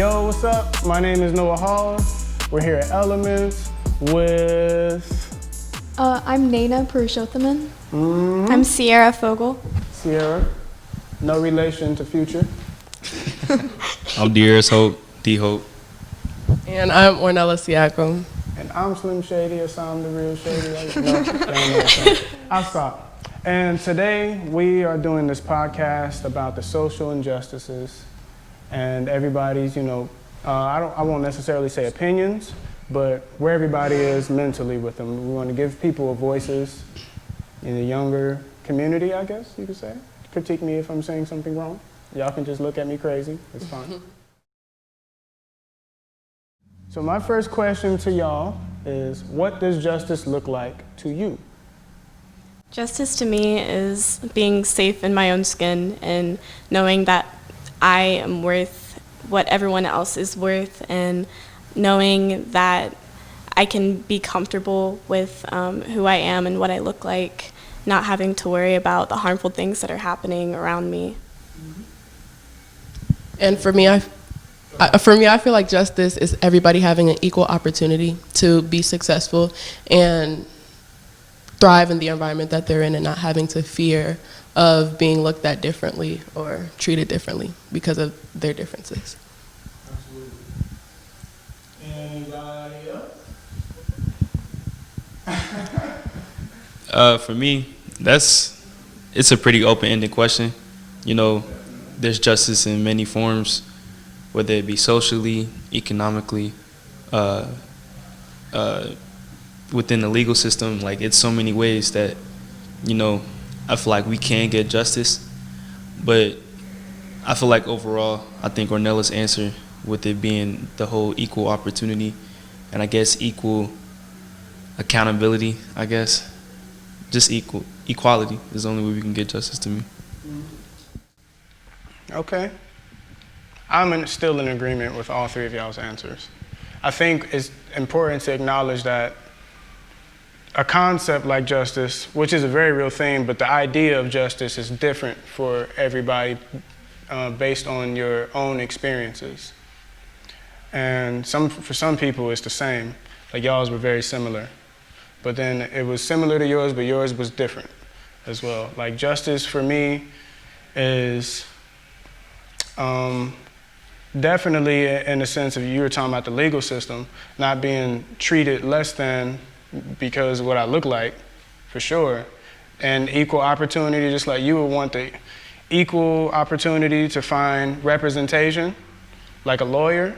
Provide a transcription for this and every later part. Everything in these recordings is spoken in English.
Yo, what's up? My name is Noah Hawes. We're here at Elementz with... I'm Naina, Purushothaman. I'm Cierra, Fogle. Cierra. No relation to Future. I'm D-Hope. And I'm Ornella Siakam. And I'm Slim Shady, or I'm the real Shady. No, I'll stop. And today we are doing this podcast about the social injustices and everybody's, I won't necessarily say opinions, but where everybody is mentally with them. We want to give people voices in the younger community, I guess you could say. Critique me if I'm saying something wrong. Y'all can just look at me crazy. It's fine. So my first question to y'all is, what does justice look like to you? Justice to me is being safe in my own skin and knowing that I am worth what everyone else is worth, and knowing that I can be comfortable with who I am and what I look like, not having to worry about the harmful things that are happening around me. And for me, I feel like justice is everybody having an equal opportunity to be successful and thrive in the environment that they're in, and not having to fear of being looked at differently or treated differently because of their differences. Absolutely. Anybody else? For me, it's a pretty open-ended question. There's justice in many forms, whether it be socially, economically, within the legal system. Like, it's so many ways that, I feel like we can get justice. But I feel like overall, I think Ornella's answer with it being the whole equal opportunity and I guess equal accountability, I guess. Just equality is the only way we can get justice to me. Okay. I'm still in agreement with all three of y'all's answers. I think it's important to acknowledge that a concept like justice, which is a very real thing, but the idea of justice is different for everybody based on your own experiences. And for some people it's the same, like y'all's were very similar. But then it was similar to yours, but yours was different as well. Like, justice for me is definitely in the sense of, you were talking about the legal system, not being treated less than because of what I look like, for sure. And equal opportunity, just like you would want the equal opportunity to find representation, like a lawyer,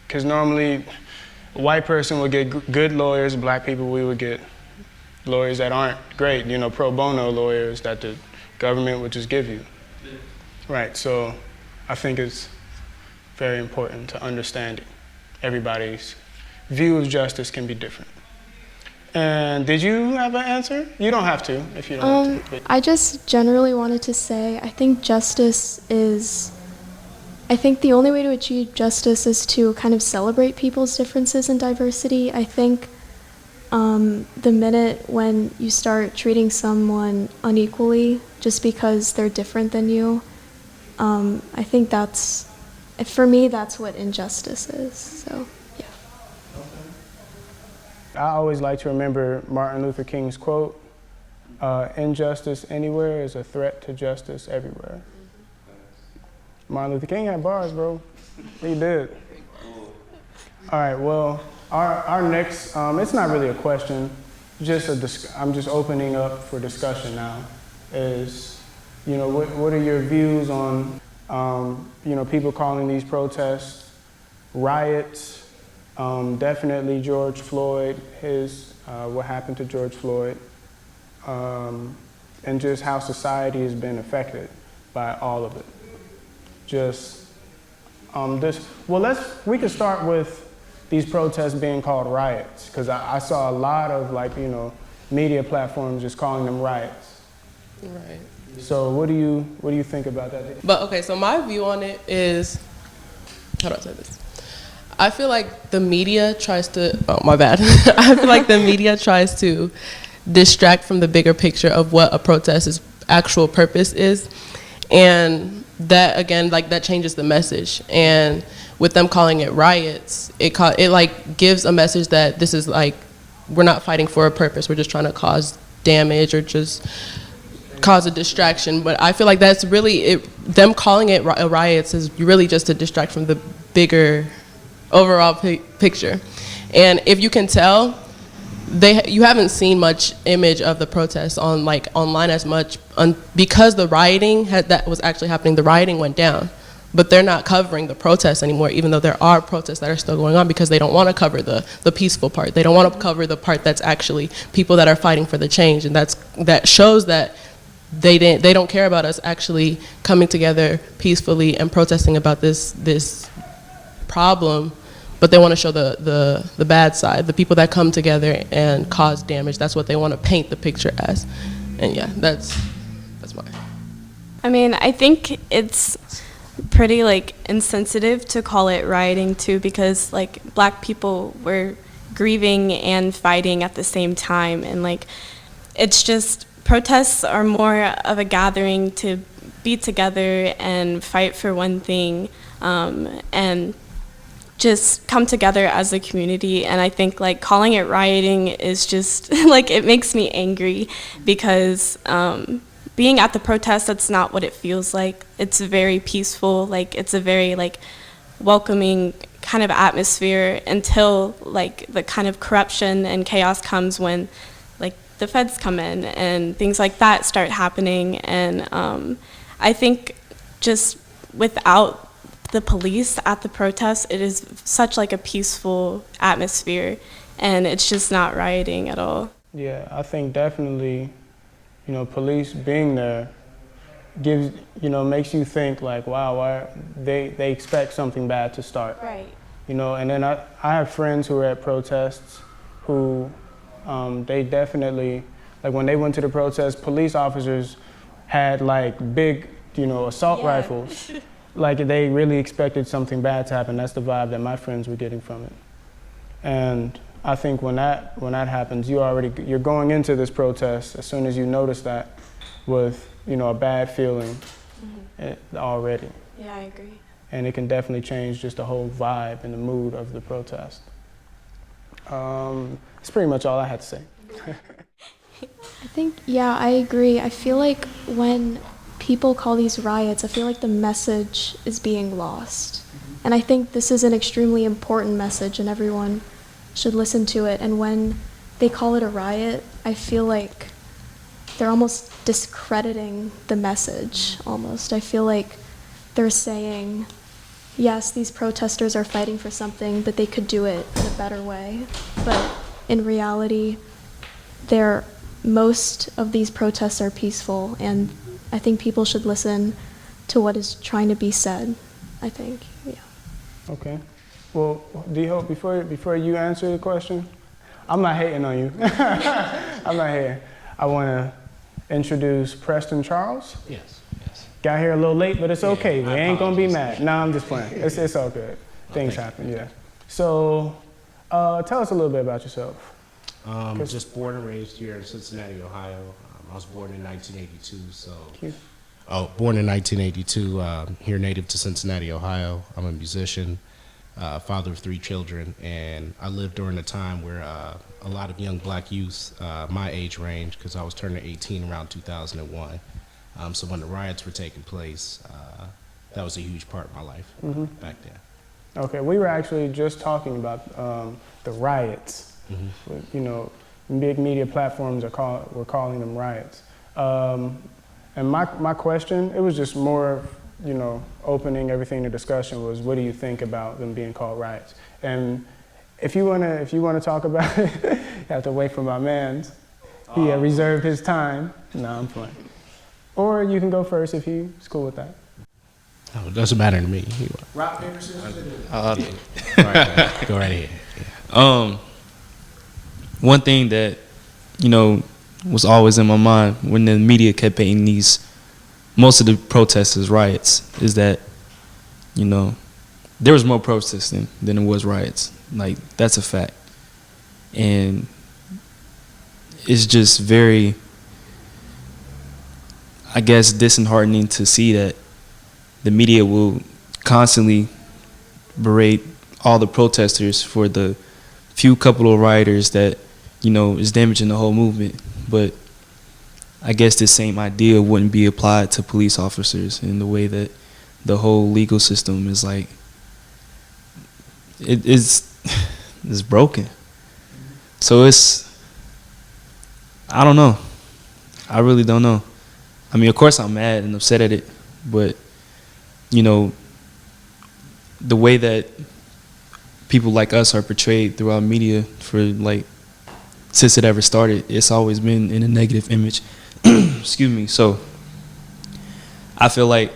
because normally a white person would get good lawyers, black people, we would get lawyers that aren't great, pro bono lawyers that the government would just give you. Right, so I think it's very important to understand it. Everybody's view of justice can be different. And did you have an answer? You don't have to if you don't want to. I just generally wanted to say, I think the only way to achieve justice is to kind of celebrate people's differences and diversity. I think the minute when you start treating someone unequally just because they're different than you, I think for me, that's what injustice is, so, yeah. I always like to remember Martin Luther King's quote, injustice anywhere is a threat to justice everywhere. Martin Luther King had bars, bro. He did. All right, well, our next, it's not really a question, I'm just opening up for discussion now, is, what are your views on, people calling these protests riots? Definitely George Floyd, what happened to George Floyd, and just how society has been affected by all of it. We could start with these protests being called riots, because I saw a lot of media platforms just calling them riots. Right. So what do you think about that? But okay, so my view on it is, how do I say this? I feel like the media tries to, I feel like the media tries to distract from the bigger picture of what a protest's actual purpose is. And that again, like that changes the message. And with them calling it riots, it like gives a message that this is like, we're not fighting for a purpose. We're just trying to cause damage or just cause a distraction. But I feel like that's really them calling it riots is really just to distract from the bigger overall picture. And if you can tell, you haven't seen much image of the protests on like online as much because the rioting that was actually happening. The rioting went down, but they're not covering the protests anymore, even though there are protests that are still going on, because they don't want to cover the peaceful part. They don't want to cover the part that's actually people that are fighting for the change, and that shows that they don't care about us actually coming together peacefully and protesting about this problem. But they want to show the bad side, the people that come together and cause damage. That's what they want to paint the picture as. And yeah, that's mine. I mean, I think it's pretty like insensitive to call it rioting too, because like Black people were grieving and fighting at the same time, and like it's just, protests are more of a gathering to be together and fight for one thing, and just come together as a community. And I think like calling it rioting is just like, it makes me angry, because being at the protest, that's not what it feels like. It's very peaceful, like it's a very like welcoming kind of atmosphere until like the kind of corruption and chaos comes when like the feds come in and things like that start happening. And I think just without the police at the protest, it is such like a peaceful atmosphere, and it's just not rioting at all. Yeah, I think definitely, police being there gives, makes you think like, wow, why they expect something bad to start. Right. And then I have friends who are at protests who they definitely, like when they went to the protest, police officers had like big, assault rifles. Like they really expected something bad to happen. That's the vibe that my friends were getting from it. And I think when that happens, you're going into this protest as soon as you notice that with a bad feeling already. Yeah, I agree. And it can definitely change just the whole vibe and the mood of the protest. That's pretty much all I had to say. I think, yeah, I agree. I feel like when people call these riots, I feel like the message is being lost. And I think this is an extremely important message, and everyone should listen to it. And when they call it a riot, I feel like they're almost discrediting the message, almost. I feel like they're saying, yes, these protesters are fighting for something, but they could do it in a better way. But in reality, most of these protests are peaceful, and I think people should listen to what is trying to be said, I think, yeah. Okay. Well, D-Hope, before you answer the question, I'm not hating on you. I'm not hating. I want to introduce Preston Charles. Yes. Got here a little late, but it's okay. We ain't going to be mad. Yeah. No, I'm just playing. It's all good. Things happen, yeah. So tell us a little bit about yourself. Just born and raised here in Cincinnati, Ohio. I was born in 1982, so. Cute. Born in 1982, here native to Cincinnati, Ohio. I'm a musician, father of 3 children, and I lived during a time where a lot of young Black youth, my age range, because I was turning 18 around 2001. So when the riots were taking place, that was a huge part of my life back then. Okay, we were actually just talking about the riots. Big media platforms we're calling them riots. And my question, it was just more, opening everything to discussion was, what do you think about them being called riots? And if you wanna talk about it, you have to wait for my man. He reserved his time. No, I'm playing. Or you can go first if he's cool with that. Oh, it doesn't matter to me. Rock, paper, scissors. Go right ahead. Yeah. One thing that, was always in my mind when the media kept painting most of the protests as riots, is that, there was more protesting than there was riots. Like, that's a fact. And it's just very, I guess, disheartening to see that the media will constantly berate all the protesters for the few couple of rioters that, you know, is damaging the whole movement. But I guess the same idea wouldn't be applied to police officers in the way that the whole legal system is like, it's broken. So I don't know. I really don't know. I mean, of course I'm mad and upset at it, but, you know, the way that people like us are portrayed throughout media for, like, since it ever started, it's always been in a negative image. Excuse me. So I feel like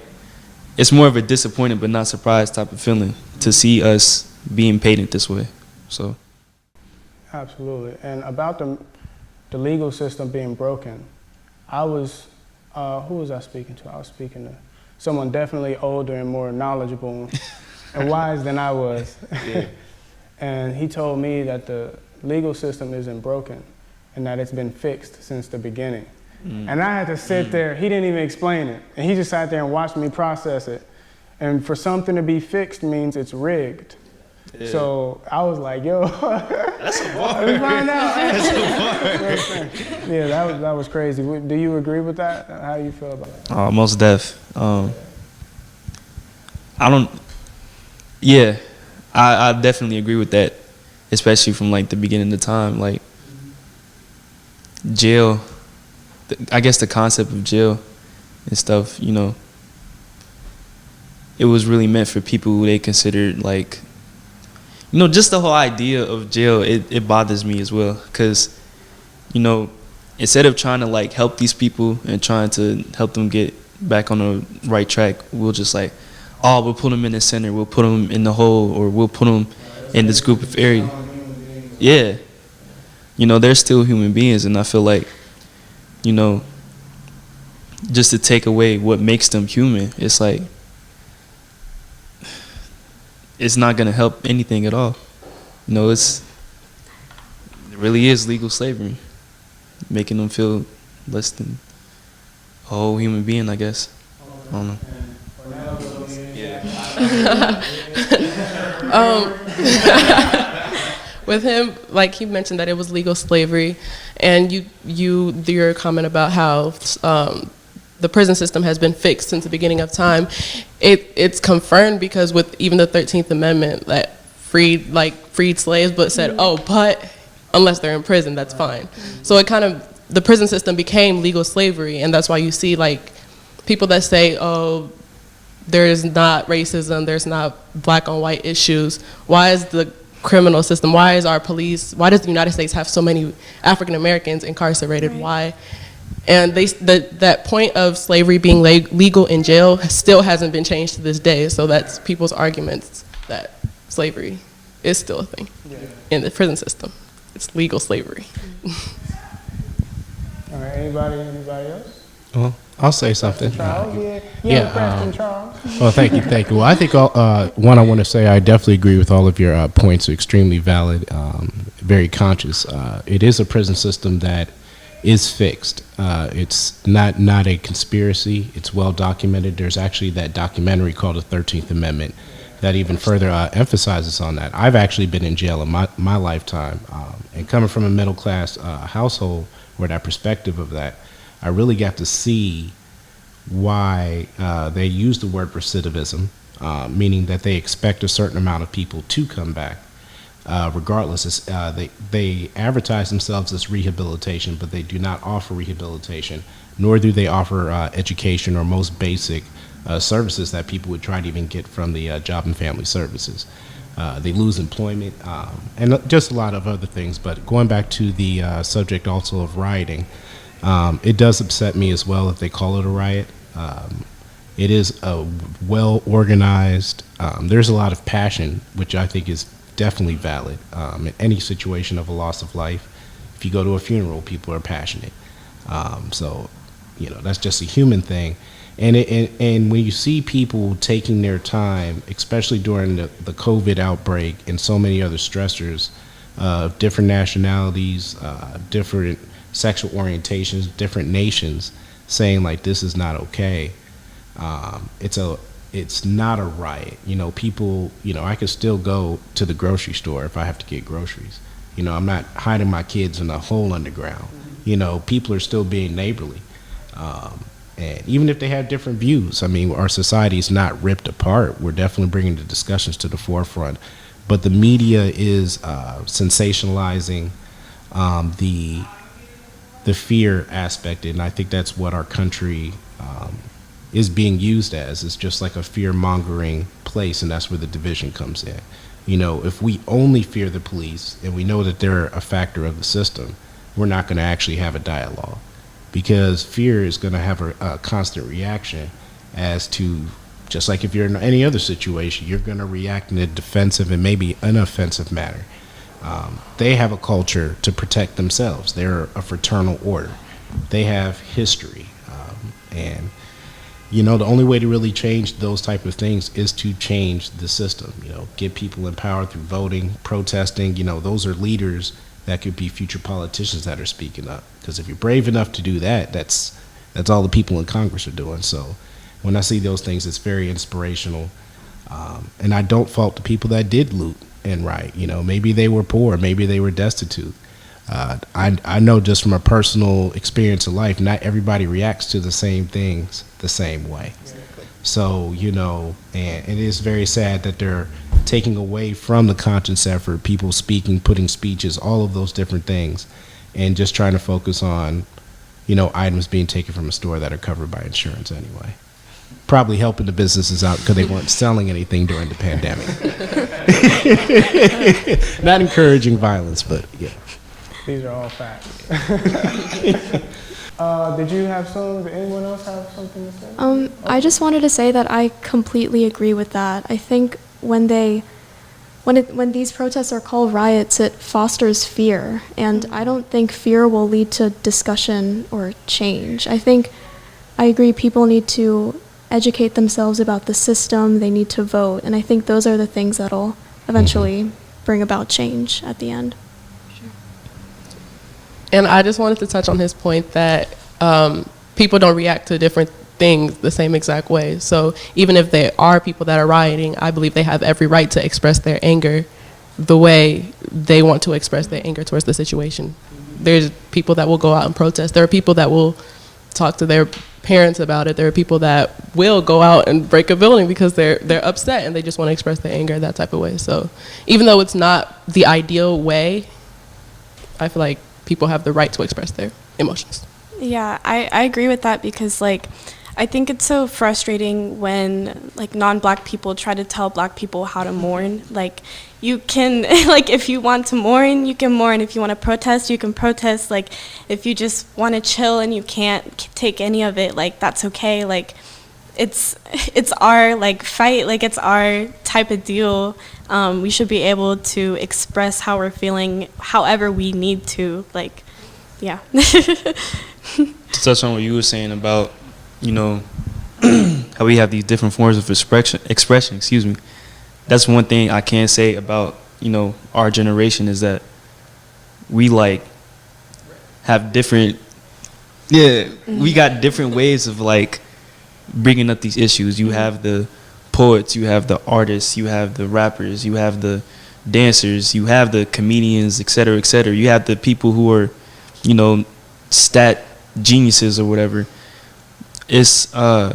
it's more of a disappointed but not surprised type of feeling to see us being painted this way. So Absolutely. And about the legal system being broken, I was, who was I speaking to? I was speaking to someone definitely older and more knowledgeable and wise than I was. Yeah. And he told me that the legal system isn't broken and that it's been fixed since the beginning. And I had to sit there, he didn't even explain it. And he just sat there and watched me process it. And for something to be fixed means it's rigged. Yeah. So I was like, yo. That's a bar. Let me find out. That's a bar. Yeah, that was crazy. Do you agree with that? How do you feel about it? Most def. I definitely agree with that, especially from like the beginning of the time. Like jail, I guess the concept of jail and stuff, you know, it was really meant for people who they considered like, you know, just the whole idea of jail, it bothers me as well. Because, you know, instead of trying to like help these people and trying to help them get back on the right track, we'll just like, oh, we'll put them in the center, we'll put them in the hole, or we'll put them in this group of area. Yeah. You know, they're still human beings, and I feel like, you know, just to take away what makes them human, it's like, it's not going to help anything at all. You know, it really is legal slavery, making them feel less than a whole human being, I guess. I don't know. With him, like he mentioned that it was legal slavery, and your comment about how the prison system has been fixed since the beginning of time, it's confirmed because with even the 13th Amendment that freed slaves, but said, but unless they're in prison, that's fine. So it kind of, the prison system became legal slavery, and that's why you see like people that say, there's not racism, there's not black on white issues. Why is the criminal system, why is our police, why does the United States have so many African Americans incarcerated? Right. Why? And that point of slavery being legal in jail still hasn't been changed to this day. So that's people's arguments that slavery is still a thing in the prison system. It's legal slavery. All right, anybody else? Well, I'll say something. Charles, Preston Charles. Well, thank you. Well, I think one I want to say, I definitely agree with all of your points. Extremely valid, very conscious. It is a prison system that is fixed. It's not a conspiracy. It's well documented. There's actually that documentary called The 13th Amendment that even further emphasizes on that. I've actually been in jail in my lifetime, and coming from a middle class household, where that perspective of that, I really got to see why they use the word recidivism, meaning that they expect a certain amount of people to come back. Regardless, they advertise themselves as rehabilitation, but they do not offer rehabilitation, nor do they offer education or most basic services that people would try to even get from the Job and Family Services. They lose employment, and just a lot of other things. But going back to the subject also of rioting, it does upset me as well if they call it a riot. It is a well-organized, there's a lot of passion, which I think is definitely valid. In any situation of a loss of life, if you go to a funeral, people are passionate. So, you know, that's just a human thing. And when you see people taking their time, especially during the COVID outbreak and so many other stressors of different nationalities, different sexual orientations, different nations, saying like this is not okay, it's it's not a riot. You know, people, you know, I could still go to the grocery store if I have to get groceries. You know, I'm not hiding my kids in a hole underground. You know, people are still being neighborly. And even if they have different views, I mean, our society is not ripped apart. We're definitely bringing the discussions to the forefront. But the media is sensationalizing the fear aspect, and I think that's what our country is being used as. It's just like a fear-mongering place, and that's where the division comes in. You know, if we only fear the police and we know that they're a factor of the system, we're not going to actually have a dialogue, because fear is going to have a constant reaction as to, just like if you're in any other situation, you're going to react in a defensive and maybe an offensive manner. They have a culture to protect themselves. They're a fraternal order. They have history. And, you know, the only way to really change those type of things is to change the system, you know, get people empowered through voting, protesting. You know, those are leaders that could be future politicians that are speaking up. Because if you're brave enough to do that, that's all the people in Congress are doing. So when I see those things, it's very inspirational. And I don't fault the people that did loot and riot. You know, maybe they were poor, maybe they were destitute. I know just from a personal experience of life, not everybody reacts to the same things the same way. So, you know, and it is very sad that they're taking away from the conscience effort, people speaking, putting speeches, all of those different things, and just trying to focus on, you know, items being taken from a store that are covered by insurance anyway. Probably helping the businesses out because they weren't selling anything during the pandemic. Not encouraging violence, but yeah. These are all facts. Did you have some? Did anyone else have something to say? I just wanted to say that I completely agree with that. I think when these protests are called riots, it fosters fear, and I don't think fear will lead to discussion or change. I agree people need to educate themselves about the system, they need to vote, and I think those are the things that'll eventually bring about change at the end. And I just wanted to touch on his point that people don't react to different things the same exact way. So even if there are people that are rioting, I believe they have every right to express their anger the way they want to express their anger towards the situation. There's people that will go out and protest. There are people that will talk to their parents about it. There are people that will go out and break a building because they're upset and they just want to express their anger that type of way. So even though it's not the ideal way, I feel like people have the right to express their emotions. Yeah, I agree with that because, like, I think it's so frustrating when, like, non-Black people try to tell Black people how to mourn. Like, you can, like, if you want to mourn, you can mourn. If you want to protest, you can protest. Like, if you just want to chill and you can't take any of it, like, that's okay. Like, it's our, like, fight. Like, it's our type of deal. We should be able to express how we're feeling however we need to. Like, yeah. To touch on what you were saying about, you know, how we have these different forms of expression, excuse me. That's one thing I can say about, you know, our generation is that we, like, have different, we got different ways of, like, bringing up these issues. You have the poets, you have the artists, you have the rappers, you have the dancers, you have the comedians, et cetera, et cetera. You have the people who are, you know, stat geniuses or whatever. It's I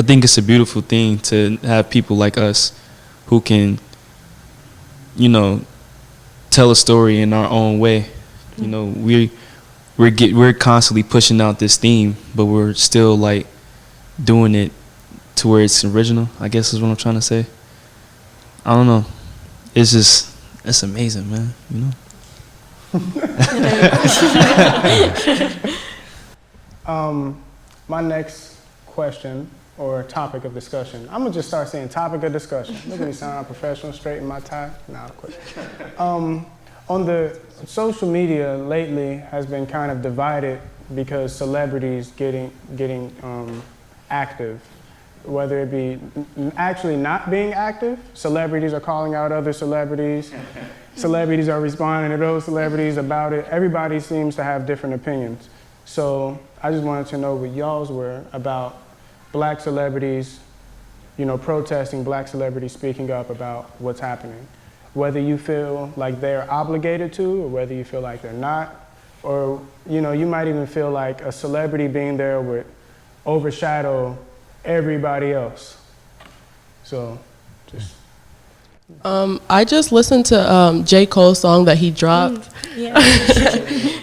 think it's a beautiful thing to have people like us who can, you know, tell a story in our own way. You know, we're constantly pushing out this theme, but we're still, like, doing it to where it's original, I guess is what I'm trying to say. I don't know. It's amazing, man, you know? My next question or topic of discussion. I'm gonna just start saying topic of discussion. Look at me sound professional, straighten my tie. Nah, quick. On the social media lately has been kind of divided because celebrities getting active, whether it be actually not being active. Celebrities are calling out other celebrities. Celebrities are responding to those celebrities about it. Everybody seems to have different opinions. So I just wanted to know what y'all's were about Black celebrities protesting, black celebrities speaking up about what's happening. Whether you feel like they're obligated to, or whether you feel like they're not, or you might even feel like a celebrity being there would overshadow everybody else. So, just. I just listened to J. Cole's song that he dropped. Yeah.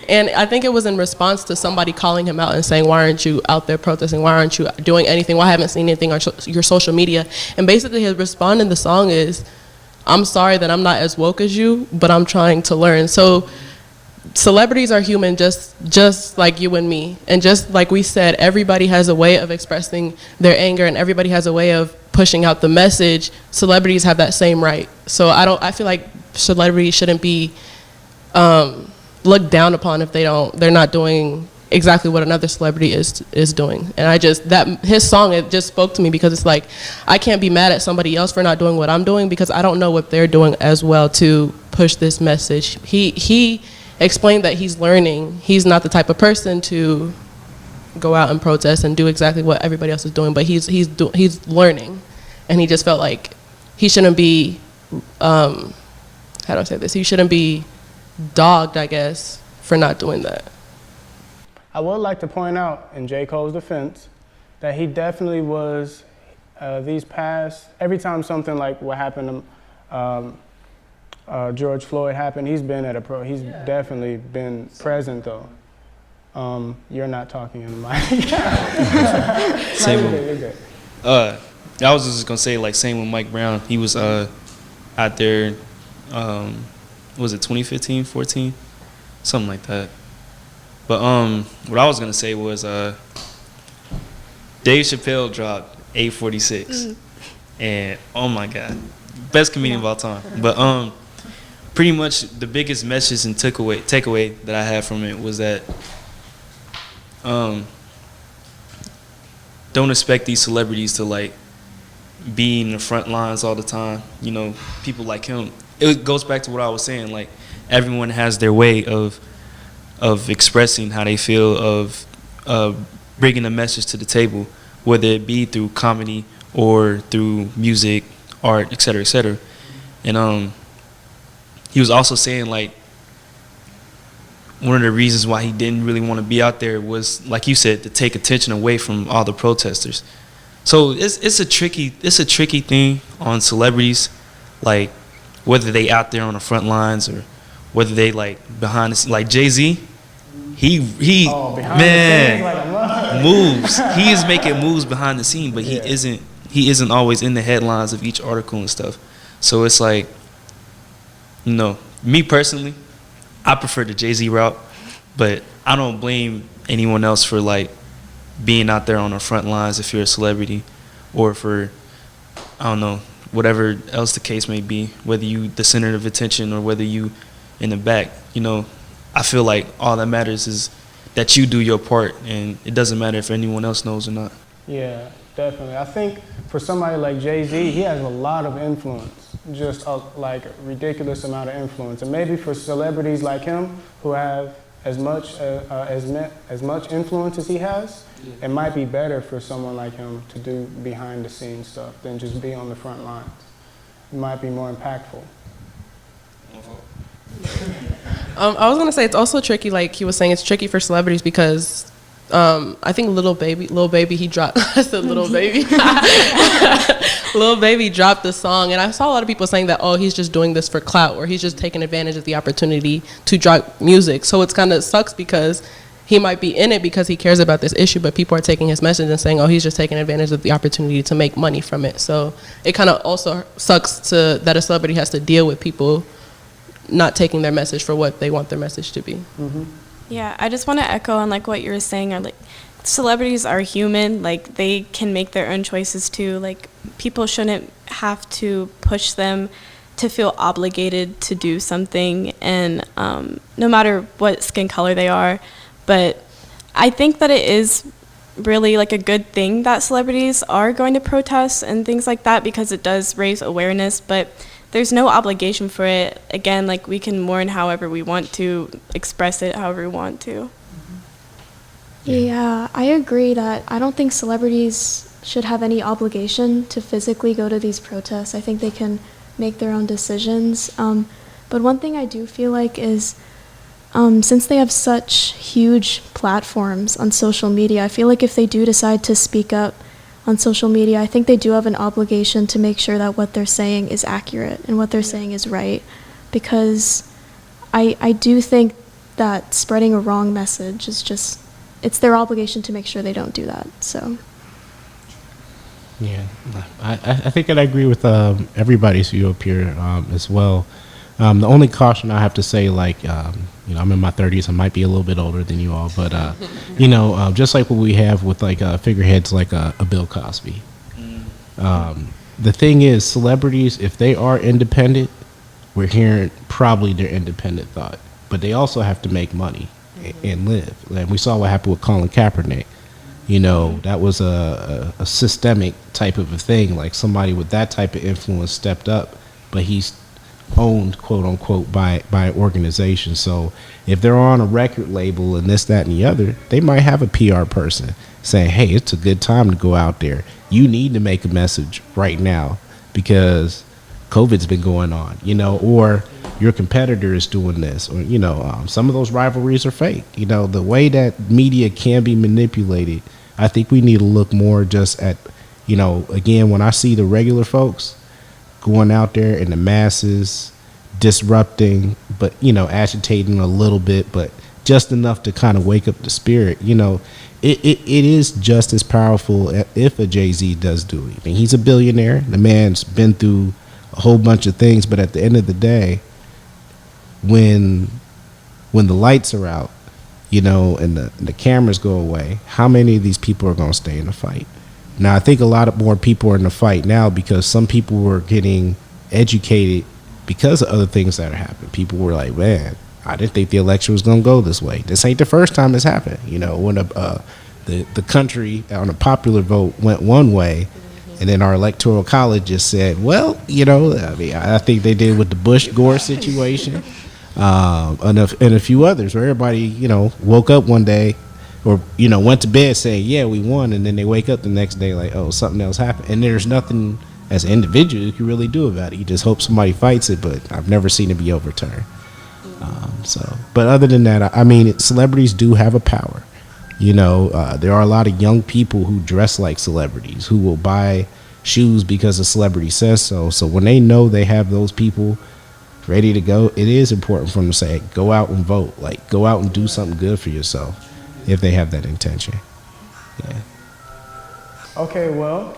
And I think it was in response to somebody calling him out and saying, why aren't you out there protesting? Why aren't you doing anything? Why haven't seen anything on your social media? And basically his response in the song is, I'm sorry that I'm not as woke as you, but I'm trying to learn. So celebrities are human just like you and me. And just like we said, everybody has a way of expressing their anger and everybody has a way of pushing out the message. Celebrities have that same right. So I feel like celebrities shouldn't be looked down upon if they're not doing exactly what another celebrity is doing. And his song, it just spoke to me because it's like, I can't be mad at somebody else for not doing what I'm doing because I don't know what they're doing as well to push this message. He explained that he's learning. He's not the type of person to go out and protest and do exactly what everybody else is doing, but he's learning. And he just felt like he shouldn't be, how do I say this? He shouldn't be dogged, I guess, for not doing that. I would like to point out, in J. Cole's defense, that he definitely was, every time something like what happened to George Floyd happened, he's been at he's definitely been present though. You're not talking in the mic. Same You're good. I was just gonna say, like, same with Mike Brown. He was out there, was it 2015, 14? Something like that. But what I was gonna say was Dave Chappelle dropped 846, and oh my God, best comedian of all time. But pretty much the biggest message and takeaway that I had from it was that don't expect these celebrities to like be in the front lines all the time. People like him. It goes back to what I was saying. Like, everyone has their way of expressing how they feel, of bringing a message to the table, whether it be through comedy or through music, art, et cetera, et cetera. And he was also saying, like, one of the reasons why he didn't really want to be out there was, like you said, to take attention away from all the protesters. So it's a tricky thing on celebrities, like whether they out there on the front lines or whether they like behind the scenes. Like Jay-Z, he moves. He is making moves behind the scene, but he isn't always in the headlines of each article and stuff. So it's like, me personally, I prefer the Jay-Z route, but I don't blame anyone else for like being out there on the front lines if you're a celebrity, or for, I don't know, whatever else the case may be, whether you the center of attention or whether you in the back. I feel like all that matters is that you do your part, and it doesn't matter if anyone else knows or not. Yeah, definitely. I think for somebody like Jay-Z, he has a lot of influence, just like a ridiculous amount of influence. And maybe for celebrities like him who have as much influence as he has, it might be better for someone like him to do behind the scenes stuff than just be on the front lines. It might be more impactful. I was gonna say it's also tricky, like he was saying, it's tricky for celebrities because I think Lil Baby, he dropped. I said Lil Baby. Lil Baby dropped the song, and I saw a lot of people saying that, oh, he's just doing this for clout, or he's just taking advantage of the opportunity to drop music. So it's kind of sucks because he might be in it because he cares about this issue, but people are taking his message and saying, oh, he's just taking advantage of the opportunity to make money from it. So it kind of also sucks that a celebrity has to deal with people not taking their message for what they want their message to be. Mm-hmm. Yeah, I just want to echo on like what you were saying. Like, celebrities are human. Like, they can make their own choices too. Like, people shouldn't have to push them to feel obligated to do something, and no matter what skin color they are. But I think that it is really like a good thing that celebrities are going to protest and things like that, because it does raise awareness, but there's no obligation for it. Again, like, we can mourn however we want to, express it however we want to. Yeah, I agree that I don't think celebrities should have any obligation to physically go to these protests. I think they can make their own decisions. But one thing I do feel like is, since they have such huge platforms on social media, I feel like if they do decide to speak up on social media, I think they do have an obligation to make sure that what they're saying is accurate and what they're saying is right. Because I do think that spreading a wrong message is just, it's their obligation to make sure they don't do that, so. Yeah, I think that I agree with everybody's view up here as well. The only caution I have to say, like, I'm in my 30s. I might be a little bit older than you all, but, just like what we have with, like, figureheads like a Bill Cosby. The thing is, celebrities, if they are independent, we're hearing probably their independent thought. But they also have to make money and live. And we saw what happened with Colin Kaepernick. That was a systemic type of a thing. Like, somebody with that type of influence stepped up, but he's owned, quote unquote, by an organization. So if they're on a record label and this, that, and the other, they might have a PR person saying, hey, it's a good time to go out there. You need to make a message right now because COVID's been going on, or your competitor is doing this, or, some of those rivalries are fake. The way that media can be manipulated, I think we need to look more just at, again, when I see the regular folks going out there in the masses, disrupting, but, agitating a little bit, but just enough to kind of wake up the spirit, it is just as powerful if a Jay-Z does do it. I mean, he's a billionaire. The man's been through a whole bunch of things, but at the end of the day, when the lights are out, and the cameras go away, how many of these people are going to stay in the fight? Now, I think a lot of more people are in the fight now because some people were getting educated because of other things that are happening. People were like, man, I didn't think the election was going to go this way. This ain't the first time it's happened. When the country on a popular vote went one way, and then our electoral college just said, well, I think they did with the Bush-Gore situation and a few others where everybody, woke up one day or, went to bed saying, yeah, we won. And then they wake up the next day like, oh, something else happened. And there's nothing as an individual you can really do about it. You just hope somebody fights it, but I've never seen it be overturned. But other than that, celebrities do have a power. There are a lot of young people who dress like celebrities who will buy shoes because a celebrity says so. So when they know they have those people ready to go, it is important for them to say, go out and vote. Like, go out and do something good for yourself if they have that intention. Yeah. Okay, well,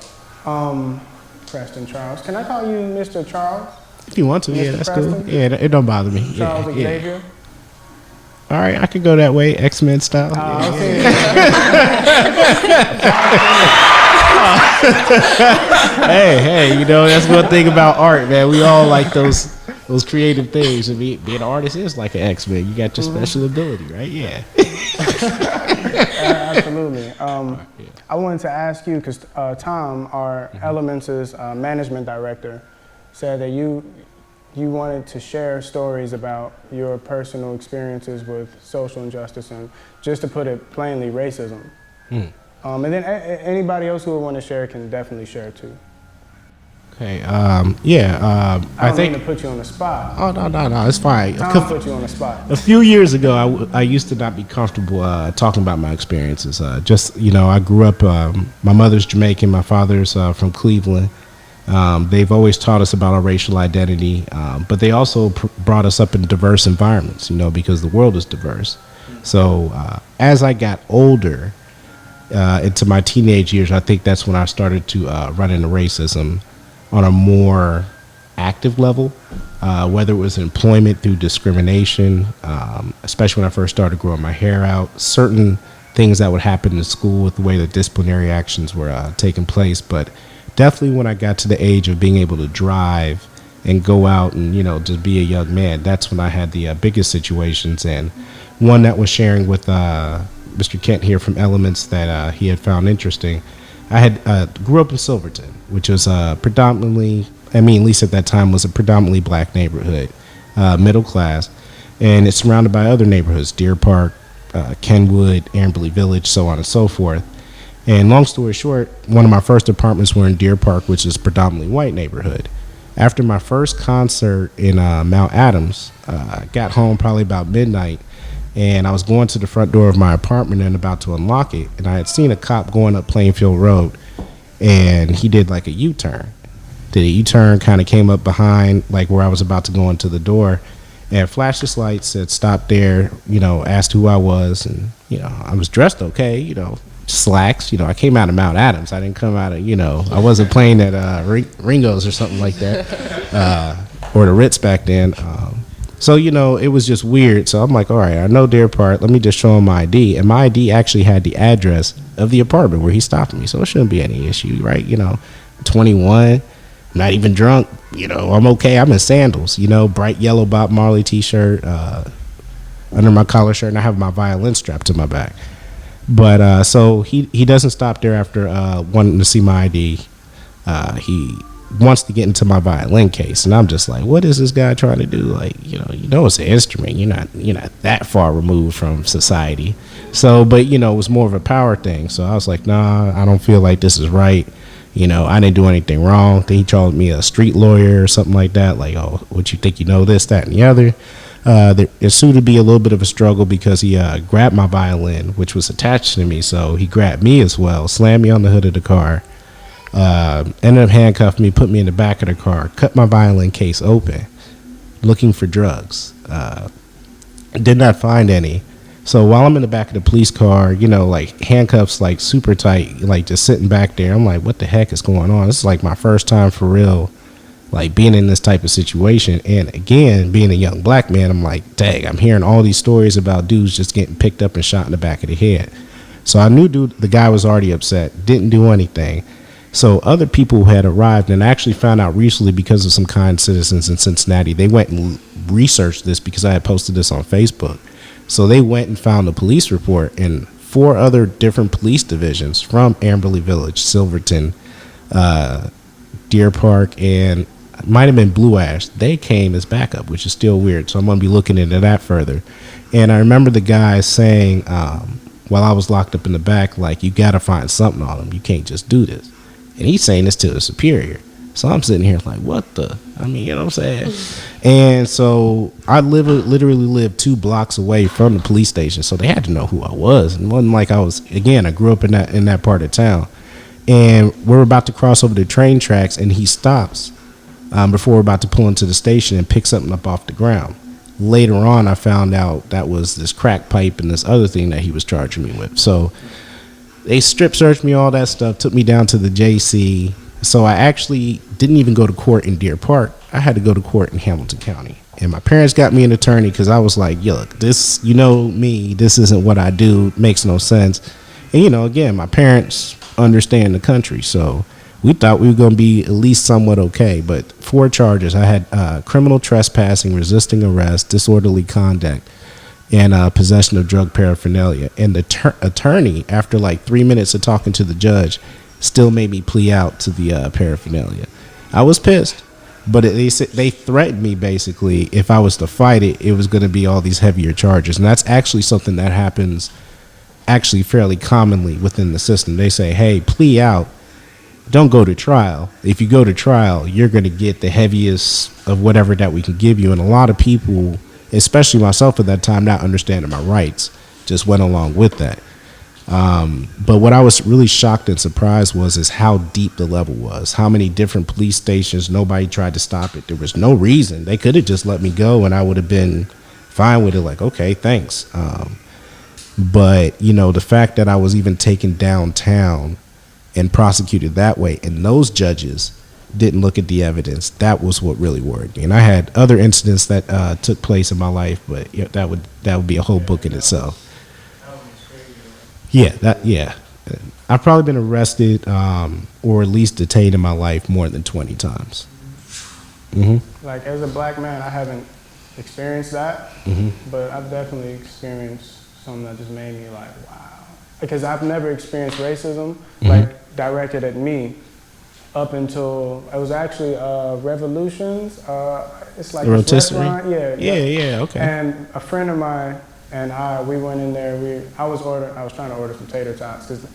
Preston Charles. Can I call you Mr. Charles? If you want to, Mr. yeah, that's Preston? cool. Yeah, it don't bother me. Charles yeah, Xavier? Yeah. All right, I could go that way, X-Men style. Okay. Hey, that's one thing about art, man. We all like those creative things. I mean, being an artist is like an X-Men. You got your special ability, right? Yeah. Absolutely. I wanted to ask you, because Tom, our Elementz's management director, said that you wanted to share stories about your personal experiences with social injustice and, just to put it plainly, racism. And then anybody else who would want to share can definitely share too. Okay. I think mean to put you on the spot. Oh no, it's fine. Tom put you on the spot. A few years ago, I used to not be comfortable talking about my experiences. I grew up. My mother's Jamaican. My father's from Cleveland. They've always taught us about our racial identity, but they also brought us up in diverse environments, because the world is diverse. So as I got older, into my teenage years, I think that's when I started to run into racism on a more active level, whether it was employment through discrimination, especially when I first started growing my hair out, certain things that would happen in school with the way the disciplinary actions were taking place. But definitely when I got to the age of being able to drive and go out and, just be a young man, that's when I had the biggest situations. And one that was sharing with Mr. Kent here from Elementz that he had found interesting. I had grew up in Silverton, which was predominantly, at least at that time, was a predominantly black neighborhood, middle class, and it's surrounded by other neighborhoods, Deer Park, Kenwood, Amberley Village, so on and so forth. And long story short, one of my first apartments were in Deer Park, which is predominantly white neighborhood. After my first concert in Mount Adams, I got home probably about midnight, and I was going to the front door of my apartment and about to unlock it, and I had seen a cop going up Plainfield Road, and he did like a U-turn. Did a U-turn, kind of came up behind like where I was about to go into the door, and flashed his lights, said stop there, asked who I was, and I was dressed okay, slacks, I came out of Mount Adams. I didn't come out of, I wasn't playing at Ringo's or something like that, or the Ritz back then. So, it was just weird. So I'm like, all right, I know Deer Park. Let me just show him my ID. And my ID actually had the address of the apartment where he stopped me. So it shouldn't be any issue, right? 21, not even drunk. I'm okay. I'm in sandals, bright yellow Bob Marley T-shirt under my collar shirt, and I have my violin strapped to my back. But so he doesn't stop there after wanting to see my ID. He wants to get into my violin case, and I'm just like, what is this guy trying to do? Like, it's an instrument. You're not that far removed from society. So, but it was more of a power thing. So I was like, nah, I don't feel like this is right. I didn't do anything wrong. Then he called me a street lawyer or something like that. Like, oh, what you think this, that, and the other. It soon to be a little bit of a struggle because he grabbed my violin, which was attached to me. So he grabbed me as well, slammed me on the hood of the car, ended up handcuffing me, put me in the back of the car, cut my violin case open, looking for drugs. Did not find any. So while I'm in the back of the police car, like handcuffs, like super tight, like just sitting back there, I'm like, what the heck is going on? This is like my first time for real, like being in this type of situation. And again, being a young black man, I'm like, dang, I'm hearing all these stories about dudes just getting picked up and shot in the back of the head. So I knew the guy was already upset, didn't do anything. So other people had arrived, and I actually found out recently because of some kind citizens in Cincinnati. They went and researched this because I had posted this on Facebook. So they went and found a police report in 4 other different police divisions from Amberley Village, Silverton, Deer Park, and it might have been Blue Ash. They came as backup, which is still weird. So I'm going to be looking into that further. And I remember the guy saying, while I was locked up in the back, like, you got to find something on him. You can't just do this. And he's saying this to the superior. So I'm sitting here like, what the? I mean, you know what I'm saying? And so I literally lived 2 blocks away from the police station. So they had to know who I was. And it wasn't like I grew up in that part of town. And we're about to cross over the train tracks, and he stops before we're about to pull into the station and pick something up off the ground. Later on, I found out that was this crack pipe and this other thing that he was charging me with. So they strip searched me, all that stuff, took me down to the JC. So I actually didn't even go to court in Deer Park. I had to go to court in Hamilton County. And my parents got me an attorney because I was like, look, this, me, this isn't what I do. It makes no sense. And, again, my parents understand the country. So we thought we were going to be at least somewhat okay. But 4 charges. I had criminal trespassing, resisting arrest, disorderly conduct, and possession of drug paraphernalia. And the attorney, after like 3 minutes of talking to the judge, still made me plea out to the paraphernalia. I was pissed, but they threatened me basically if I was to fight it, it was going to be all these heavier charges. And that's actually something that happens actually fairly commonly within the system. They say, hey, plea out, don't go to trial. If you go to trial, you're going to get the heaviest of whatever that we can give you. And a lot of people, especially myself at that time, not understanding my rights, just went along with that. But what I was really shocked and surprised is how deep the level was. How many different police stations, nobody tried to stop it. There was no reason. They could have just let me go and I would have been fine with it, like, okay, thanks. But, the fact that I was even taken downtown and prosecuted that way, and those judges didn't look at the evidence, that was what really worried me. And I had other incidents that took place in my life, but that would be a whole book in itself. Yeah. I've probably been arrested or at least detained in my life more than 20 times. Mm-hmm. Like, as a black man, I haven't experienced that, but I've definitely experienced something that just made me like, wow. Because I've never experienced racism, like, directed at me up until, it was actually Revolutions. It's like this restaurant. Yeah, okay. And a friend of mine and we went in there. I was trying to order some tater tots because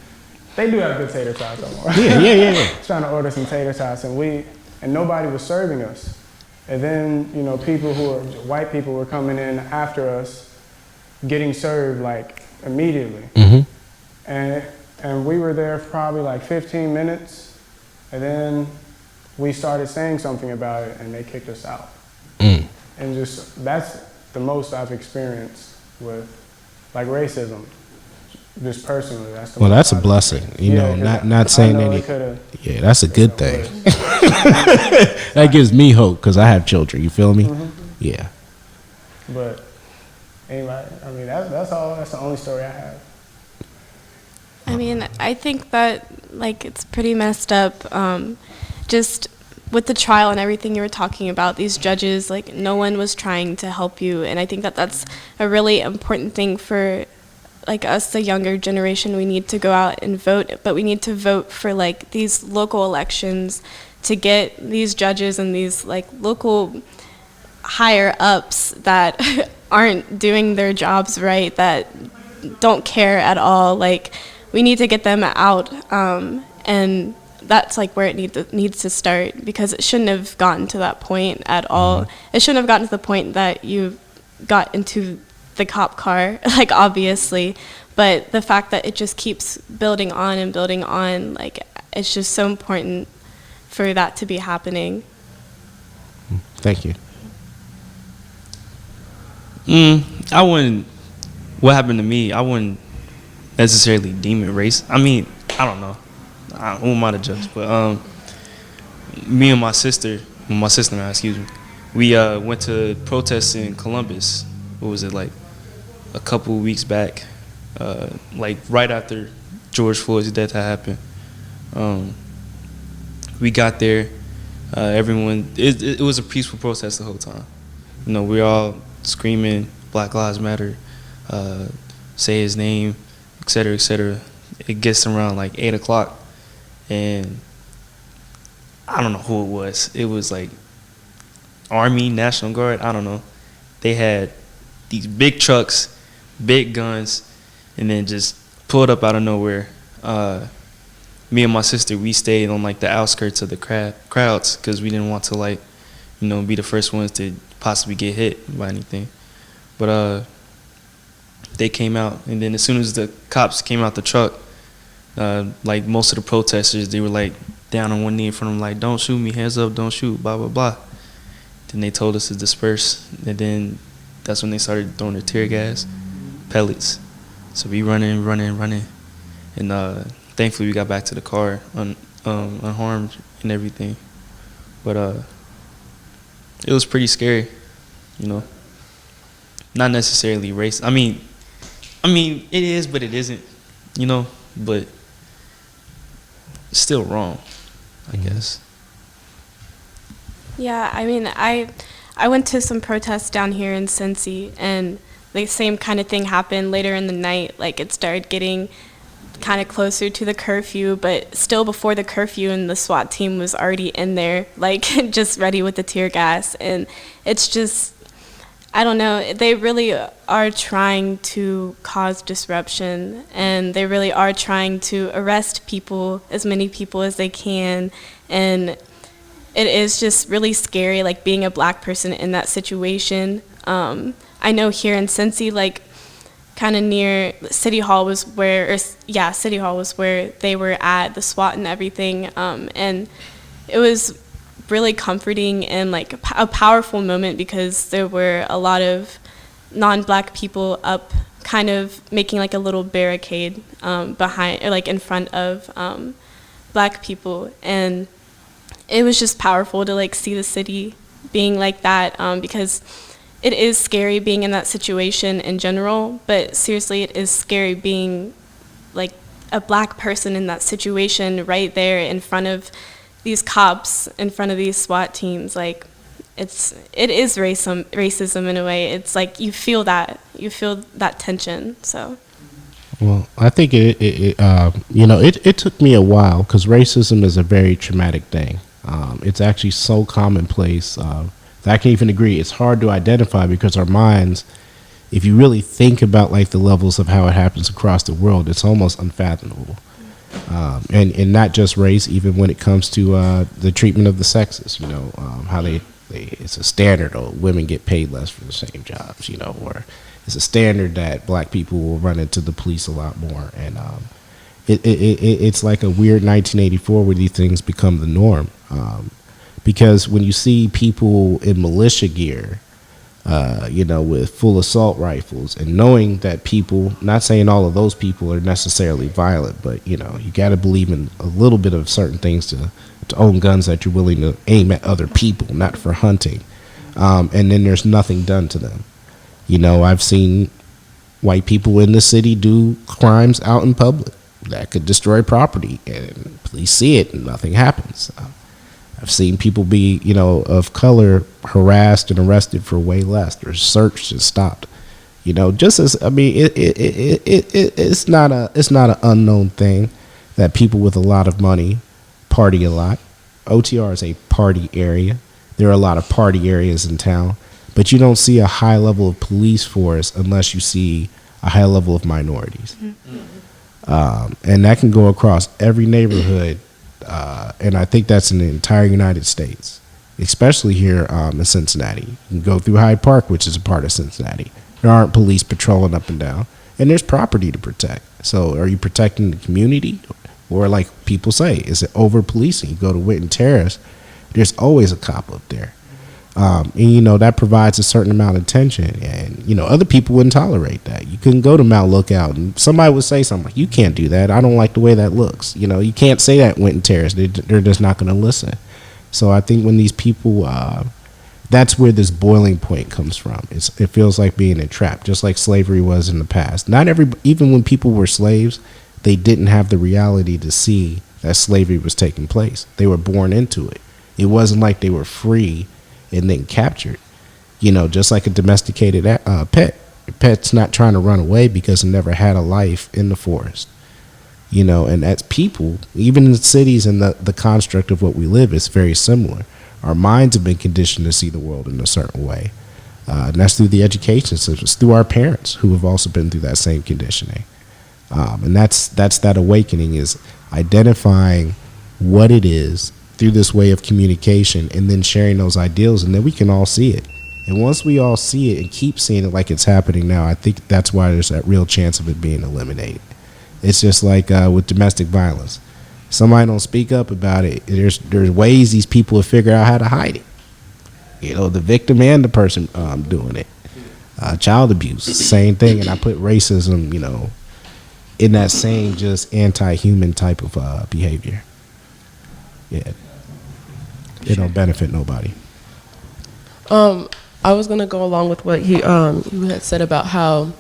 They do have good tater tots, don't worry. Yeah. Trying to order some tater tots, and nobody was serving us. And then, you know, white people were coming in after us, getting served like immediately. And we were there for probably like 15 minutes, and then we started saying something about it, and they kicked us out. And just, that's the most I've experienced with like racism, just personally. That's the Well, most that's a I've blessing, you know, experienced. not saying I know any. it could've- Yeah, that's a good thing. That gives me hope because I have children. You feel me? Yeah. But anyway, I mean, that's all. That's the only story I have. I mean, I think that, like, it's pretty messed up. Just with the trial and everything you were talking about, these judges, like, no one was trying to help you. And I think that that's a really important thing for, like, us, the younger generation. We need to go out and vote, but we need to vote for, like, these local elections to get these judges and these, like, local higher ups that aren't doing their jobs right, that don't care at all. Like, we need to get them out, and that's like where it needs to start, because it shouldn't have gotten to that point at all. It shouldn't have gotten to the point that you got into the cop car, like, obviously, but the fact that it just keeps building on and building on, like, it's just so important for that to be happening. Thank you. I wouldn't. What happened to me? I wouldn't necessarily deem it race. I mean, I don't know. Who am I to judge? But me and my sister, we went to protests in Columbus. What was it, like a couple of weeks back? Like right after George Floyd's death had happened. We got there. Everyone. It was a peaceful protest the whole time. You know, we were all screaming Black Lives Matter, say his name, et cetera, et cetera. It gets around like 8 o'clock, and I don't know who it was. It was like Army, National Guard, I don't know. They had these big trucks, big guns, and then just pulled up out of nowhere. Me and my sister, we stayed on like the outskirts of the crowds because we didn't want to, like, you know, be the first ones to possibly get hit by anything. But they came out, and then as soon as the cops came out the truck, like most of the protesters, they were like down on one knee in front of them, like, don't shoot me, hands up, don't shoot, blah, blah, blah. Then they told us to disperse, and then that's when they started throwing their tear gas, pellets. So we running, and thankfully we got back to the car unharmed and everything. But it was pretty scary, you know. Not necessarily race. I mean, it is, but it isn't, you know. But still wrong, I guess. Yeah, I mean, I went to some protests down here in Cincy, and the same kind of thing happened later in the night. Like, it started getting kind of closer to the curfew, but still before the curfew, and the SWAT team was already in there, like, just ready with the tear gas. And it's just, I don't know, they really are trying to cause disruption, and they really are trying to arrest people, as many people as they can. And it is just really scary, like, being a Black person in that situation. I know here in Cincy, like, kind of near City Hall was where, City Hall was where they were at, the SWAT and everything. And it was really comforting and, like, a powerful moment, because there were a lot of non-Black people up, kind of making like a little barricade behind, or like in front of Black people. And it was just powerful to, like, see the city being like that, because it is scary being in that situation in general, but seriously, it is scary being, like, a Black person in that situation right there in front of these cops, in front of these SWAT teams. Like, it is racism in a way. It's like you feel that tension. So. Well, I think it took me a while, because racism is a very traumatic thing. It's actually so commonplace. I can even agree it's hard to identify, because our minds, if you really think about, like, the levels of how it happens across the world, it's almost unfathomable. And not just race, even when it comes to the treatment of the sexes, you know, how it's a standard, or women get paid less for the same jobs, you know, or it's a standard that black people will run into the police a lot more. And it's like a weird 1984 where these things become the norm. Because when you see people in militia gear, you know, with full assault rifles, and knowing that people, not saying all of those people are necessarily violent, but, you know, you got to believe in a little bit of certain things to own guns that you're willing to aim at other people, not for hunting. And then there's nothing done to them. You know, I've seen white people in the city do crimes out in public that could destroy property, and police see it and nothing happens. I've seen people be, you know, of color harassed and arrested for way less. They're searched and stopped. You know, just as, I mean, it's not an unknown thing that people with a lot of money party a lot. OTR is a party area. There are a lot of party areas in town, but you don't see a high level of police force unless you see a high level of minorities. And that can go across every neighborhood. And I think that's in the entire United States, especially here in Cincinnati. You can go through Hyde Park, which is a part of Cincinnati. There aren't police patrolling up and down, and there's property to protect. So are you protecting the community? Or like people say, is it over-policing? You go to Winton Terrace, there's always a cop up there. And, you know, that provides a certain amount of tension. And, you know, other people wouldn't tolerate that. You couldn't go to Mount Lookout and somebody would say something like, you can't do that. I don't like the way that looks. You know, you can't say that in Winton Terrace. They're just not going to listen. So I think when these people, that's where this boiling point comes from. It feels like being entrapped, just like slavery was in the past. Even when people were slaves, they didn't have the reality to see that slavery was taking place. They were born into it. It wasn't like they were free and then captured. You know, just like a domesticated pet. Your pet's not trying to run away because it never had a life in the forest. You know, and as people, even in the cities and the construct of what we live is very similar. Our minds have been conditioned to see the world in a certain way. And that's through the education system. It's through our parents who have also been through that same conditioning. And that's that awakening, is identifying what it is through this way of communication, and then sharing those ideals, and then we can all see it. And once we all see it and keep seeing it like it's happening now, I think that's why there's that real chance of it being eliminated. It's just like with domestic violence. Somebody don't speak up about it, there's ways these people have figured out how to hide it. You know, the victim and the person doing it. Child abuse, same thing. And I put racism, you know, in that same just anti-human type of behavior. Yeah. It don't benefit nobody. I was gonna go along with what you had said about how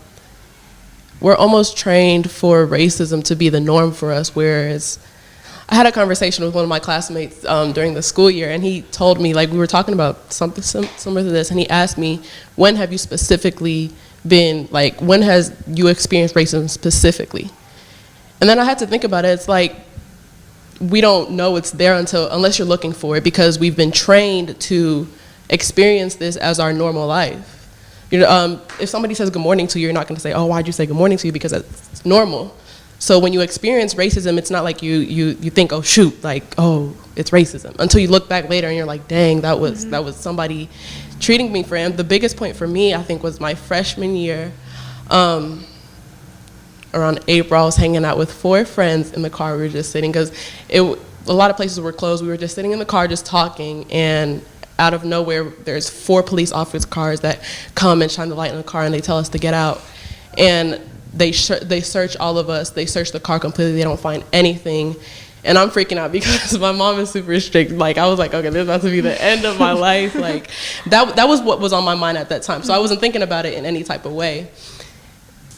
we're almost trained for racism to be the norm for us, whereas I had a conversation with one of my classmates during the school year, and he told me, like, we were talking about something similar to this, and he asked me, when have you specifically been, like, when has you experienced racism specifically? And then I had to think about it. It's like, we don't know it's there unless you're looking for it, because we've been trained to experience this as our normal life. You know, if somebody says good morning to you, you're not going to say, oh, why'd you say good morning to you? Because it's normal. So when you experience racism, it's not like you think, oh shoot, like, oh, it's racism, until you look back later and you're like, dang, that was somebody treating me for him. The biggest point for me, I think, was my freshman year. Around April, I was hanging out with 4 friends in the car. We were just sitting, because a lot of places were closed. We were just sitting in the car just talking, and out of nowhere, there's 4 police officer cars that come and shine the light in the car, and they tell us to get out. And they search all of us. They search the car completely. They don't find anything. And I'm freaking out because my mom is super strict. Like, I was like, okay, this is about to be the end of my life. Like, that was what was on my mind at that time. So I wasn't thinking about it in any type of way.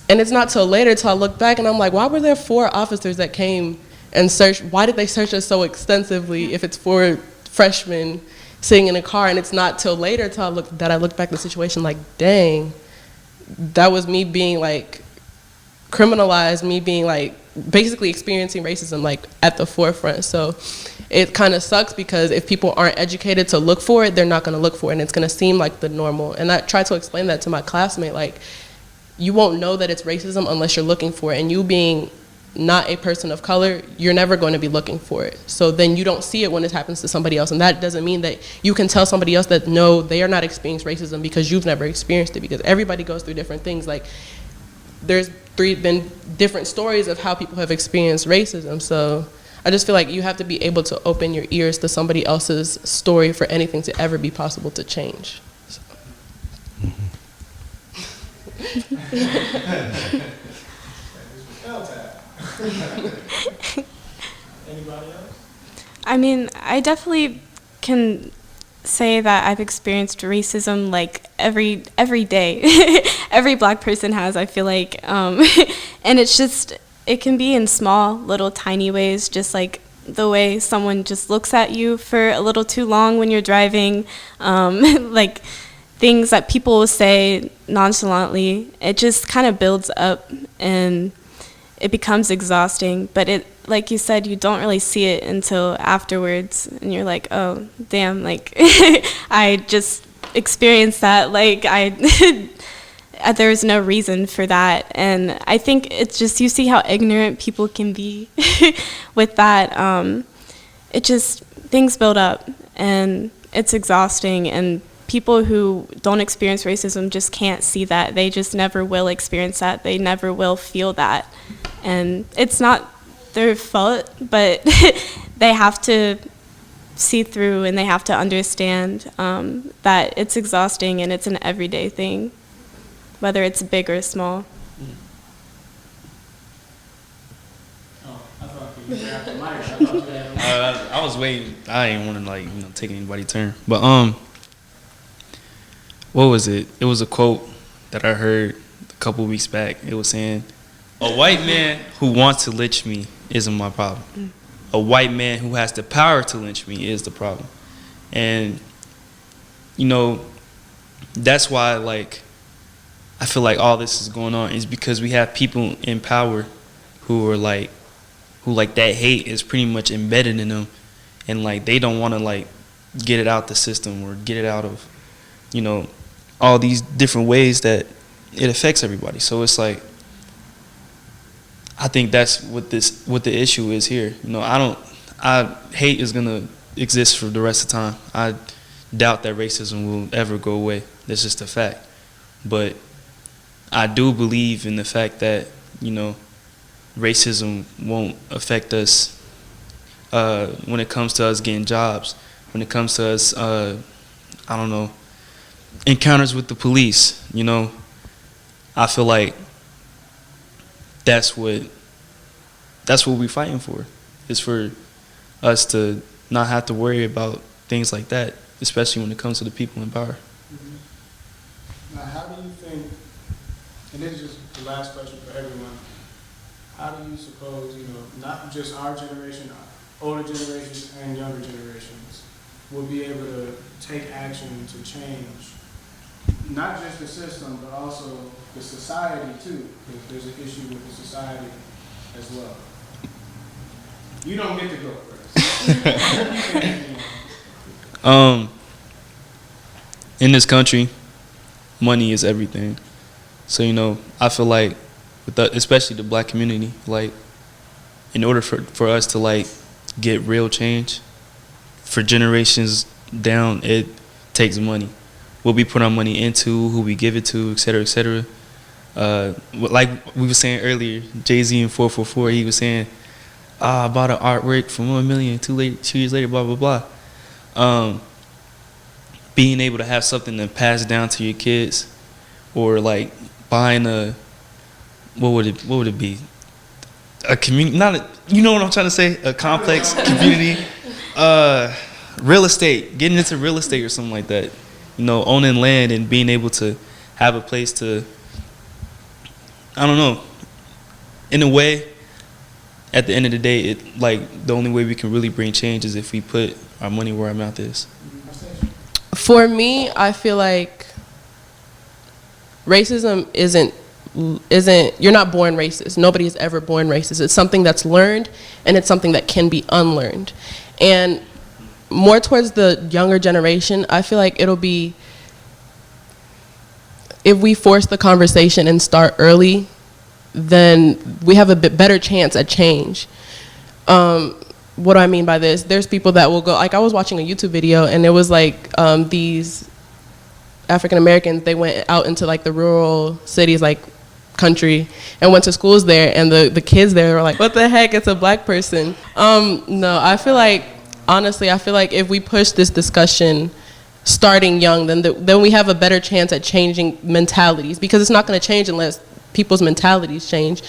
And it's not till later till I look back and I'm like, why were there 4 officers that came and searched? Why did they search us so extensively if it's 4 freshmen sitting in a car? And it's not till later till I look back at the situation like, dang, that was me being like criminalized, me being like basically experiencing racism like at the forefront. So it kind of sucks, because if people aren't educated to look for it, they're not going to look for it, and it's going to seem like the normal. And I tried to explain that to my classmate, like, you won't know that it's racism unless you're looking for it. And you being not a person of color, you're never going to be looking for it. So then you don't see it when it happens to somebody else. And that doesn't mean that you can tell somebody else that no, they are not experiencing racism because you've never experienced it, because everybody goes through different things. Like, there's been different stories of how people have experienced racism. So I just feel like you have to be able to open your ears to somebody else's story for anything to ever be possible to change. So. Anybody else? I mean, I definitely can say that I've experienced racism like every day. Every black person has, I feel like. And it's just, it can be in small, little, tiny ways, just like the way someone just looks at you for a little too long when you're driving, like things that people will say nonchalantly. It just kind of builds up and it becomes exhausting, but it, like you said, you don't really see it until afterwards, and you're like, oh, damn, like, I just experienced that, like, there was no reason for that, and I think it's just, you see how ignorant people can be with that. It just, things build up, and it's exhausting, and people who don't experience racism just can't see that. They just never will experience that. They never will feel that. And it's not their fault, but they have to see through and they have to understand that it's exhausting and it's an everyday thing, whether it's big or small. I was waiting. I didn't want to, like, you know, take anybody's turn. But what was it? It was a quote that I heard a couple weeks back. It was saying, "A white man who wants to lynch me isn't my problem. A white man who has the power to lynch me is the problem." And, you know, that's why, like, I feel like all this is going on is because we have people in power who are like, that hate is pretty much embedded in them, and like they don't want to like get it out the system or get it out of, you know, all these different ways that it affects everybody. So it's like, I think that's what the issue is here. You know, hate is gonna exist for the rest of the time. I doubt that racism will ever go away. That's just a fact. But I do believe in the fact that, you know, racism won't affect us when it comes to us getting jobs, when it comes to us, I don't know, encounters with the police. You know, I feel like that's what we're fighting for, is for us to not have to worry about things like that, especially when it comes to the people in power. Mm-hmm. Now, how do you think, and this is just the last question for everyone, how do you suppose, you know, not just our generation, older generations and younger generations will be able to take action to change not just the system, but also the society too, because there's an issue with the society as well. You don't get to go first. In this country, money is everything. So, you know, I feel like, especially the black community, like, in order for us to like get real change for generations down, it takes money. What we put our money into, who we give it to, et cetera, et cetera. Like we were saying earlier, Jay-Z in 444, he was saying, I bought an artwork for $1 million, 2 years later, blah, blah, blah. Being able to have something to pass down to your kids, or like buying what would it be? A community, you know what I'm trying to say? A complex community, real estate, getting into real estate or something like that. You know, owning land and being able to have a place to, I don't know, in a way, at the end of the day, it, like, the only way we can really bring change is if we put our money where our mouth is. For me, I feel like racism isn't, you're not born racist. Nobody is ever born racist. It's something that's learned, and it's something that can be unlearned. And more towards the younger generation, I feel like it'll be, if we force the conversation and start early, then we have a bit better chance at change. What do I mean by this? There's people that will go, like I was watching a YouTube video and it was like these African Americans, they went out into like the rural cities, like country, and went to schools there, and the kids there were like, what the heck, it's a black person. No, I feel like, honestly, I feel like if we push this discussion starting young, then we have a better chance at changing mentalities, because it's not going to change unless people's mentalities change.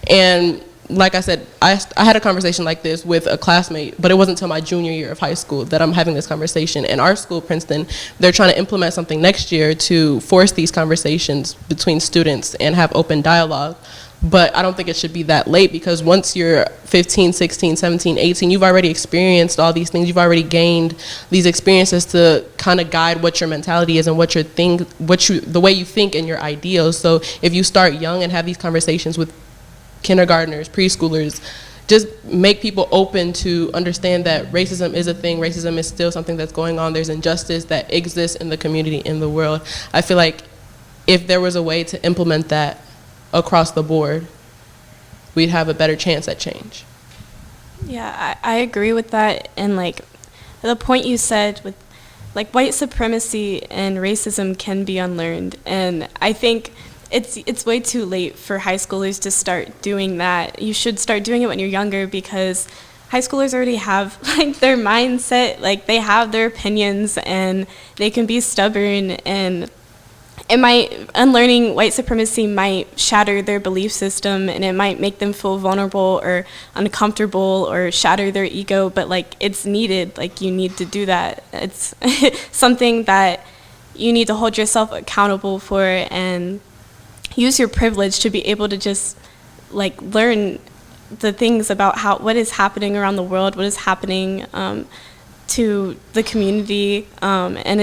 And like I said, I had a conversation like this with a classmate, but it wasn't until my junior year of high school that I'm having this conversation. And our school, Princeton, they're trying to implement something next year to force these conversations between students and have open dialogue. But I don't think it should be that late, because once you're 15, 16, 17, 18, you've already experienced all these things. You've already gained these experiences to kind of guide what your mentality is and what your the way you think and your ideals. So if you start young and have these conversations with kindergartners, preschoolers, just make people open to understand that racism is a thing. Racism is still something that's going on. There's injustice that exists in the community, in the world. I feel like if there was a way to implement that across the board, we'd have a better chance at change. Yeah, I agree with that. And like the point you said with like white supremacy and racism can be unlearned. And I think it's way too late for high schoolers to start doing that. You should start doing it when you're younger, because high schoolers already have like their mindset, like they have their opinions and they can be stubborn, and unlearning white supremacy might shatter their belief system, and it might make them feel vulnerable or uncomfortable or shatter their ego, but like it's needed. Like you need to do that. It's something that you need to hold yourself accountable for, and use your privilege to be able to just like learn the things about what is happening around the world, what is happening to the community, and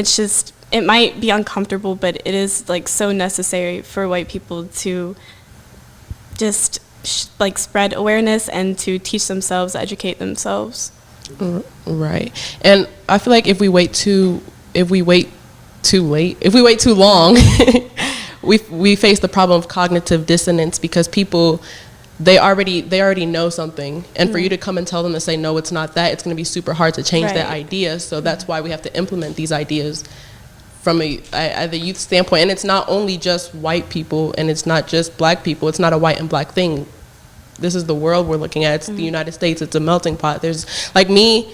it might be uncomfortable, but it is like so necessary for white people to just like spread awareness and to teach themselves, educate themselves. Right. And I feel like if we wait too long, we face the problem of cognitive dissonance, because people, they already know something, and for you to come and tell them to say no, it's not that, it's going to be super hard to change that idea. So that's why we have to implement these ideas from the youth standpoint. And it's not only just white people, and it's not just black people. It's not a white and black thing. This is the world we're looking at. It's the United States. It's a melting pot. There's like me,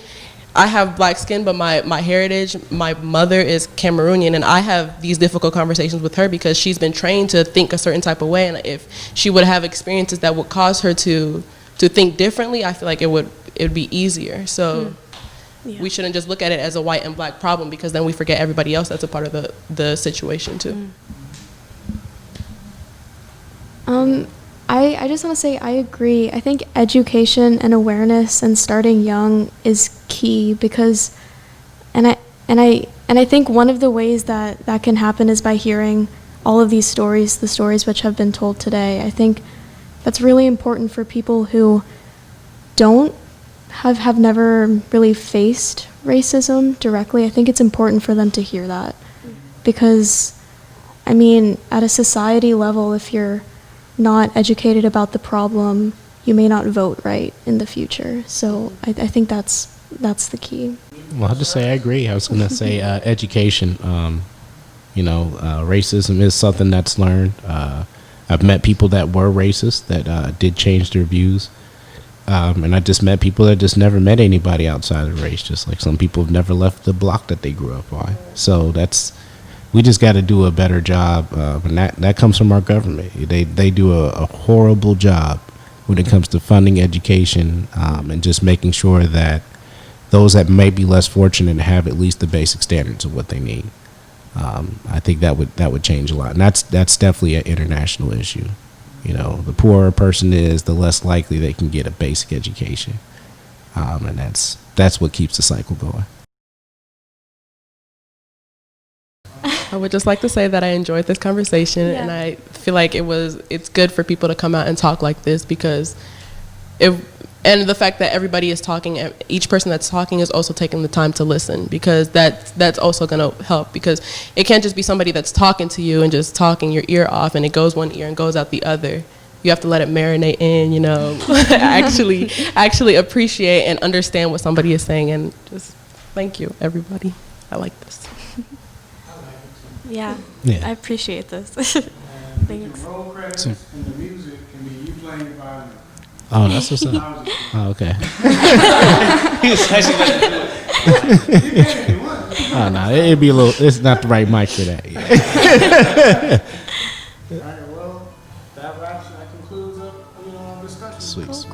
I have black skin, but my heritage, my mother is Cameroonian, and I have these difficult conversations with her because she's been trained to think a certain type of way, and if she would have experiences that would cause her to think differently, I feel like it would be easier. So we shouldn't just look at it as a white and black problem, because then we forget everybody else that's a part of the situation too. I just want to say I agree. I think education and awareness and starting young is key, because and I think one of the ways that can happen is by hearing all of these stories, the stories which have been told today. I think that's really important for people who have never really faced racism directly. I think it's important for them to hear that, because I mean, at a society level, if you're not educated about the problem, you may not vote right in the future. So I think that's the key. Well, I'll just say I agree. I was going to say education. Racism is something that's learned. I've met people that were racist that did change their views. And I just met people that just never met anybody outside of race, just like some people have never left the block that they grew up on. So we just got to do a better job, and that comes from our government. They do a horrible job when it comes to funding education, and just making sure that those that may be less fortunate have at least the basic standards of what they need. I think that would change a lot, and that's definitely an international issue. The poorer a person is, the less likely they can get a basic education, and that's what keeps the cycle going. I would just like to say that I enjoyed this conversation, and I feel like it's good for people to come out and talk like this, because and the fact that everybody is talking, each person that's talking is also taking the time to listen, because that's also going to help, because it can't just be somebody that's talking to you and just talking your ear off and it goes one ear and goes out the other. you have to let it marinate in, you know, actually appreciate and understand what somebody is saying. And just thank you, everybody. I like this. Yeah, I appreciate this. Thanks. The roll credits and the music can be you playing the violin. Oh, that's what's up. Oh, okay. Oh, no, it'd be a little, it's not the right mic for that. All right, well, that concludes our discussion. Sweet.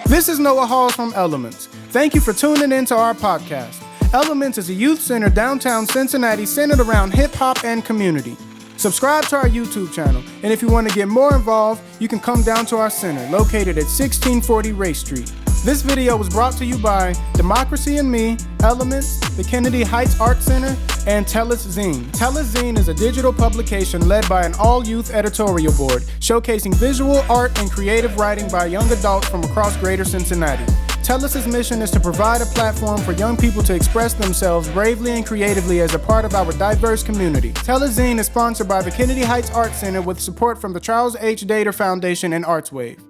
This is Noah Hawes from Elementz. Thank you for tuning in to our podcast. Elementz is a youth center downtown Cincinnati centered around hip-hop and community. Subscribe to our YouTube channel, and if you want to get more involved, you can come down to our center, located at 1640 Race Street. This video was brought to you by Democracy and Me, Elementz, the Kennedy Heights Art Center, and Tellus Zine. Tellus Zine is a digital publication led by an all-youth editorial board, showcasing visual, art, and creative writing by young adults from across Greater Cincinnati. Tellus's mission is to provide a platform for young people to express themselves bravely and creatively as a part of our diverse community. Tellus Zine is sponsored by the Kennedy Heights Art Center with support from the Charles H. Dater Foundation and ArtsWave.